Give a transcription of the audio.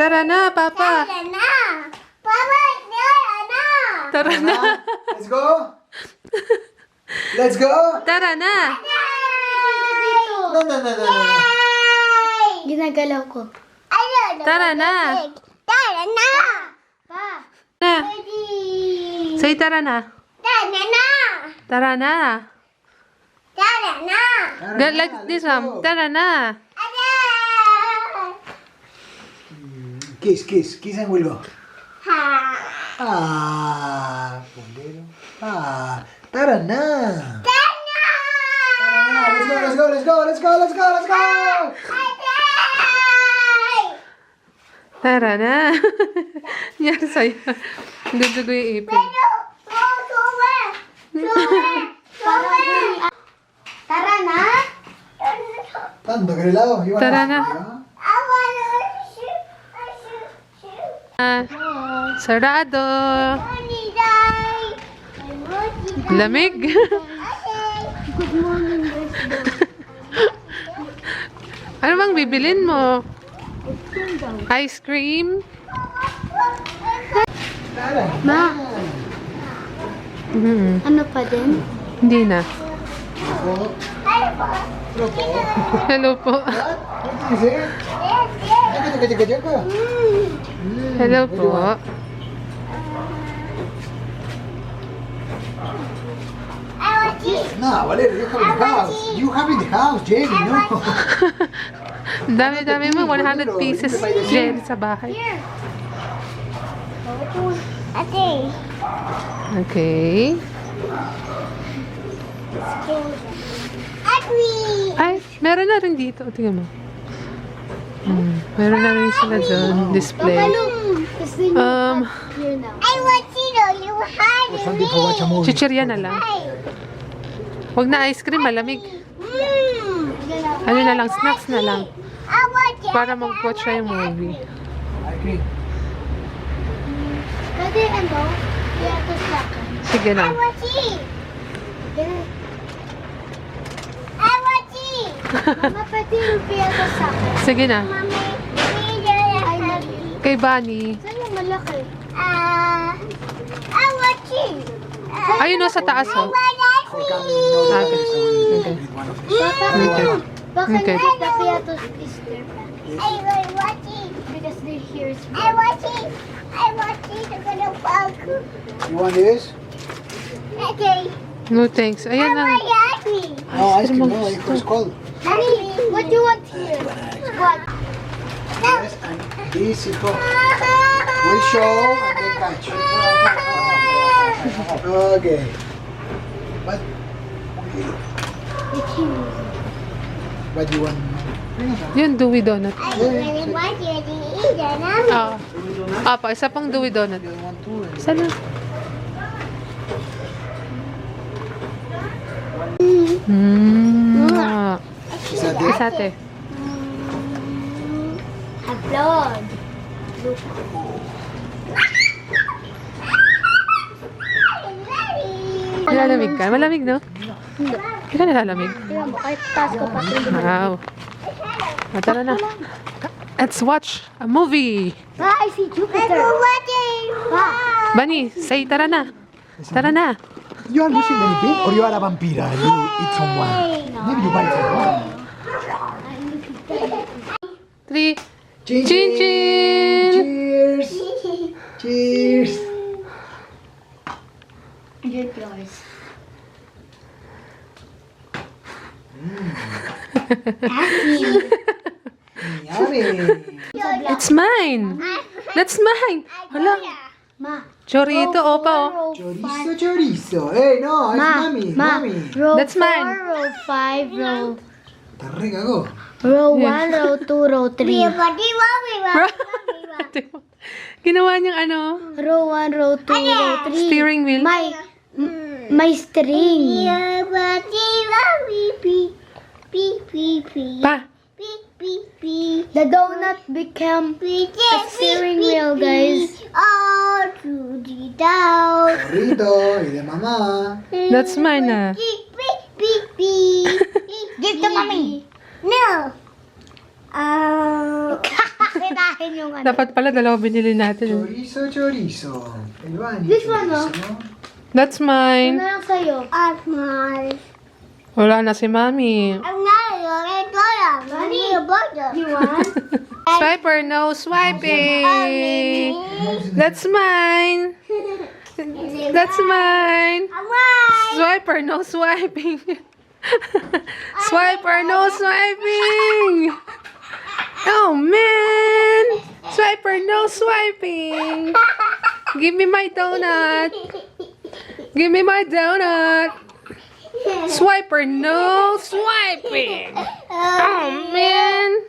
Tara na, Papa. Tara na. Papa, tara na. Tara na. Let's go. Let's go. Tara na. No, no, no, no, no. Ginagalaw ko. Tara na. Tara na. Pa. Na. Ready. Say tara na. Tara na. Tara na. Tara na. Good like this one. Tara na. Kiss, kiss. Kiss and we'll go. Ha. Bombero. Tara na. Tara na. Let's go, let's go, let's go, let's go, let's go, let's go. Tara na. Yan sa'yo. Dudugo yung ipin. Tara na. Tanto grilado. You wanna- Tara na. Yeah? I wanna shoot. Sarado. Lamig. Good morning, Ano bang bibilin mo? Ice cream? Tara. Ma, ano pa din? Hindi na. Oh. Hello po. What? What is it? Jaga. Hello po. No, Valeria, you have in the house. You have in the house, Jenny, no? Ang dami-dami mo. 100 pieces jelly sa bahay. Ate. Okay. Ate. Ay, meron na rin dito. Tingnan mo. Meron na rin sila doon. Display. Here Um, now. I want you to know you had Or something for watch a movie. chichirya na lang. Huwag na ice cream, malamig. Ano na lang, snacks na lang. I want you. Para mag-watch siya yung movie. I agree. Pwede ano? Kaya ito sa akin. Sige I na. want you. I want you. Mama, pwede yung kaya ito sa akin. Sige na. Mami, I love you. Kay Bunny. Saan yung malaki? I want you. Ayun o, sa taas o. For coming, no, Okay. I will Okay. with one of Okay. Bakit Okay. the piatos is their pants? I want you. Because they're here. I want you. I want you to go to work. You want this? Okay. No thanks. Ayan na. Daddy. No, ice cream. No, it was cold. Daddy, what do you want here? What? Yes, and this is for. We'll show and then catch. Okay. But what do you want? Yun, Dewey Donut. I really want you to eat it. Ah. Apa, isa pang Dewey Donut. You want two? Isa na. Is that this? Isa ate. Upload. Nilalamig ka? Malamig, no? Hindi ka nilalamig? Tingnan mo, kahit taas ko pa. Wow. Tara na. Let's watch a movie. I see Jupiter. I'm watching. Bunny, say tara na. Tara na. You are losing anything, or you are a vampire? You eat someone. Maybe you bite someone. 3. Chin Chin chin! Cheers! Cheers! Good yours. Yummy! It's mine. That's mine. Hala. Ma. Chorito, opa, oh. Chorizo, chorizo. Hey, no, it's mommy, mommy. Row That's 4, mine. row 5, row... Tarrega, go. Row 1, row 2, row 3. Ginawa niyang ano? Row 1, row 2, row 3. Steering wheel. May string. Pa. The donut became a steering wheel, guys. All to the down. Burrito, y de mamá. That's mine, ah. Give to mommy. No. akin yung ano. Dapat pala dalawa binili natin. Chorizo, chorizo. Ivan, This one, no? That's Ano mine. lang sa'yo? At mine. Wala na si Mami. I'm not a dollar. Money, a butter. You want? Swiper, no swiping. That's mine. That's mine. I'm mine. Swiper, no swiping. Swiper, no swiping. Oh man! Swiper, no swiping. Give me my donut. Give me my donut. Swiper, no swiping. Oh man!